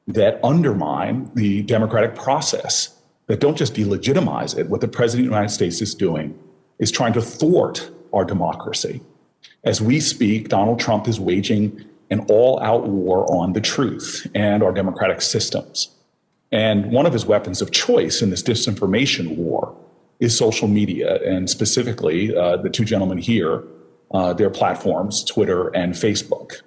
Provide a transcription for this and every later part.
that undermine the democratic process, that don't just delegitimize it. What the President of the United States is doing is trying to thwart our democracy. As we speak, Donald Trump is waging an all-out war on the truth and our democratic systems. And one of his weapons of choice in this disinformation war is social media, and specifically the two gentlemen here, their platforms, Twitter and Facebook.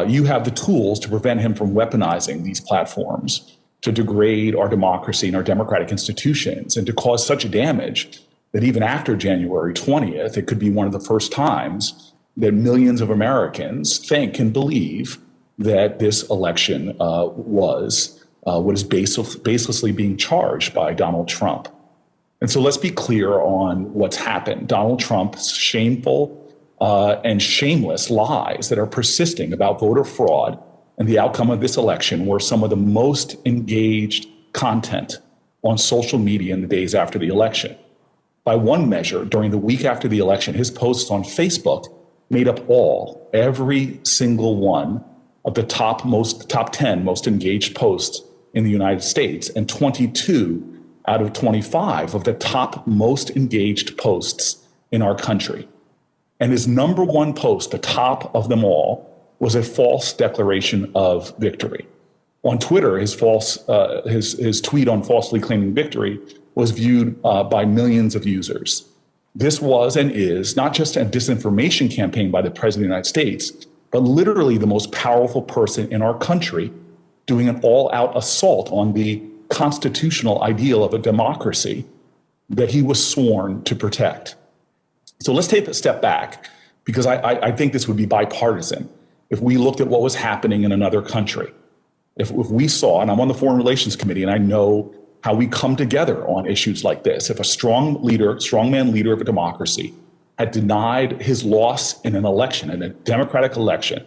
You have the tools to prevent him from weaponizing these platforms to degrade our democracy and our democratic institutions and to cause such damage that even after January 20th, it could be one of the first times that millions of Americans think and believe that this election was what is baselessly being charged by Donald Trump. And so let's be clear on what's happened. Donald Trump's shameful and shameless lies that are persisting about voter fraud and the outcome of this election were some of the most engaged content on social media in the days after the election. By one measure, during the week after the election, his posts on Facebook made up every single one of the top 10 most engaged posts in the United States, and 22 out of 25 of the top most engaged posts in our country. And his number one post, the top of them all, was a false declaration of victory. On Twitter, his tweet on falsely claiming victory was viewed by millions of users. This was and is not just a disinformation campaign by the President of the United States, but literally the most powerful person in our country doing an all-out assault on the constitutional ideal of a democracy that he was sworn to protect. So let's take a step back, because I think this would be bipartisan if we looked at what was happening in another country. If we saw, and I'm on the Foreign Relations Committee, and I know how we come together on issues like this. If a strongman leader of a democracy had denied his loss in an election, in a democratic election,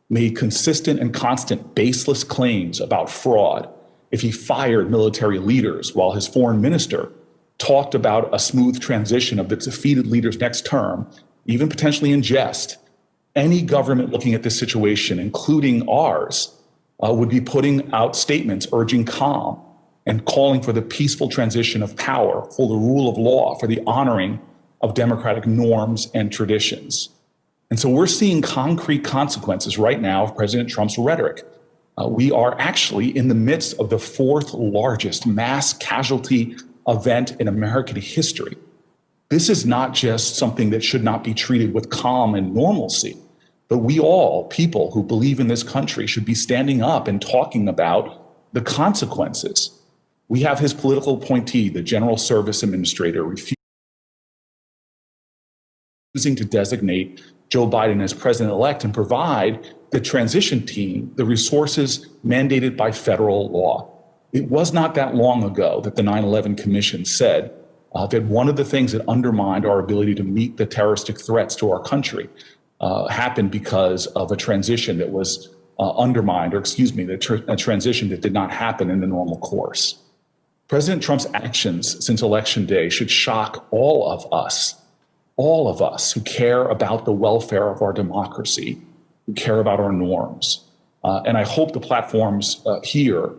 made consistent and constant baseless claims about fraud, if he fired military leaders while his foreign minister talked about a smooth transition of the defeated leader's next term, even potentially in jest, any government looking at this situation, including ours, would be putting out statements urging calm and calling for the peaceful transition of power, for the rule of law, for the honoring of democratic norms and traditions. And so we're seeing concrete consequences right now of President Trump's rhetoric. We are actually in the midst of the fourth largest mass casualty event in American history. This is not just something that should not be treated with calm and normalcy, but we all, people who believe in this country, should be standing up and talking about the consequences. We have his political appointee, the General Service Administrator, refusing to designate Joe Biden as president-elect and provide the transition team the resources mandated by federal law. It was not that long ago that the 9/11 Commission said that one of the things that undermined our ability to meet the terroristic threats to our country happened because of a transition that was undermined, or a transition that did not happen in the normal course. President Trump's actions since Election Day should shock all of us who care about the welfare of our democracy, who care about our norms. And I hope the platforms here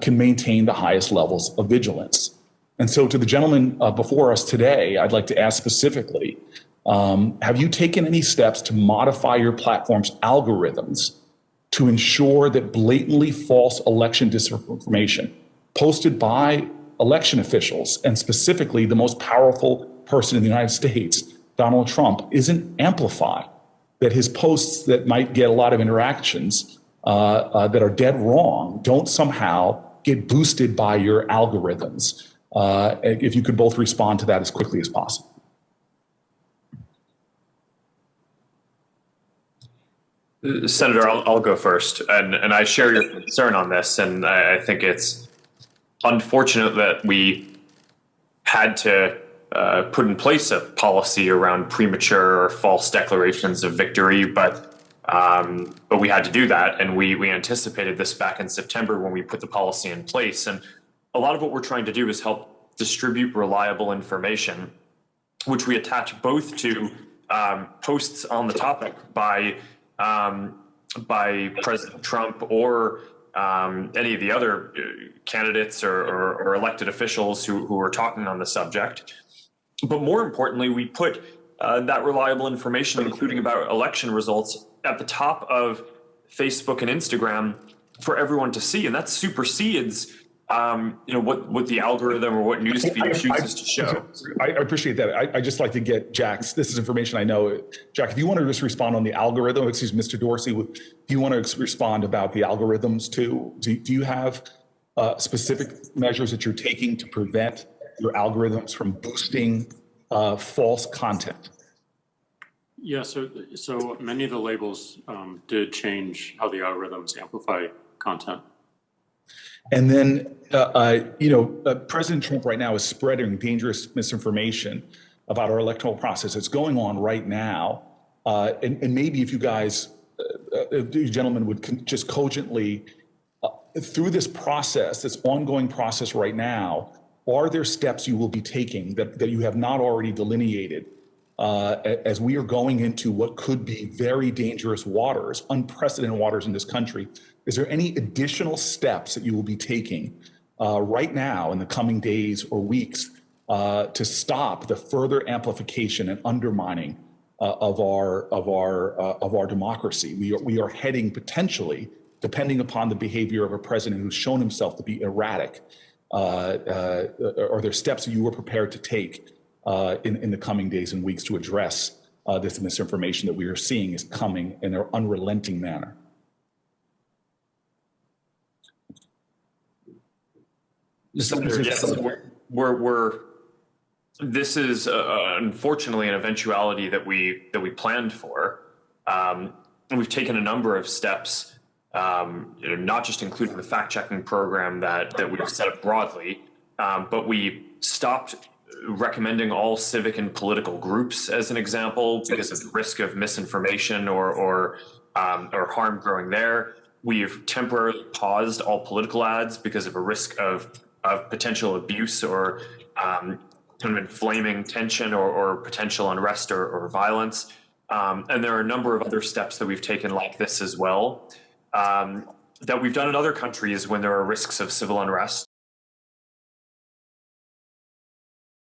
can maintain the highest levels of vigilance. And so to the gentleman before us today, I'd like to ask specifically, have you taken any steps to modify your platform's algorithms to ensure that blatantly false election disinformation posted by election officials, and specifically the most powerful person in the United States, Donald Trump, isn't amplified, that his posts that might get a lot of interactions that are dead wrong don't somehow get boosted by your algorithms? If you could both respond to that as quickly as possible. Senator, I'll go first, and I share your concern on this, and I think it's unfortunate that we had to put in place a policy around premature or false declarations of victory, but we had to do that, and we anticipated this back in September when we put the policy in place. And a lot of what we're trying to do is help distribute reliable information, which we attach both to posts on the topic by by President Trump or any of the other candidates or elected officials who are talking on the subject. But more importantly, we put that reliable information, including about election results, at the top of Facebook and Instagram for everyone to see, and that supersedes what the algorithm or what newsfeed chooses to show. I appreciate that. I just like to get Jack's. This is information I know. Jack, if you want to just respond on the algorithm, excuse Mr. Dorsey, do you want to respond about the algorithms too? Do you have specific measures that you're taking to prevent your algorithms from boosting false content? Yeah, so many of the labels did change how the algorithms amplify content. And then, President Trump right now is spreading dangerous misinformation about our electoral process. It's going on right now. And maybe if you guys, you gentlemen would just cogently, through this process, this ongoing process right now, are there steps you will be taking that you have not already delineated as we are going into what could be very dangerous waters, unprecedented waters in this country? Is there any additional steps that you will be taking right now in the coming days or weeks to stop the further amplification and undermining of our democracy? We are heading potentially, depending upon the behavior of a president who's shown himself to be erratic. Are there steps that you are prepared to take in the coming days and weeks to address this misinformation that we are seeing is coming in an unrelenting manner? Senator, yes, this is unfortunately an eventuality that we planned for, and we've taken a number of steps, not just including the fact-checking program that we've set up broadly, but we stopped recommending all civic and political groups, as an example, because of the risk of misinformation or harm growing there. We've temporarily paused all political ads because of a risk of potential abuse or kind of inflaming tension or potential unrest or violence. And there are a number of other steps that we've taken like this as well, that we've done in other countries when there are risks of civil unrest.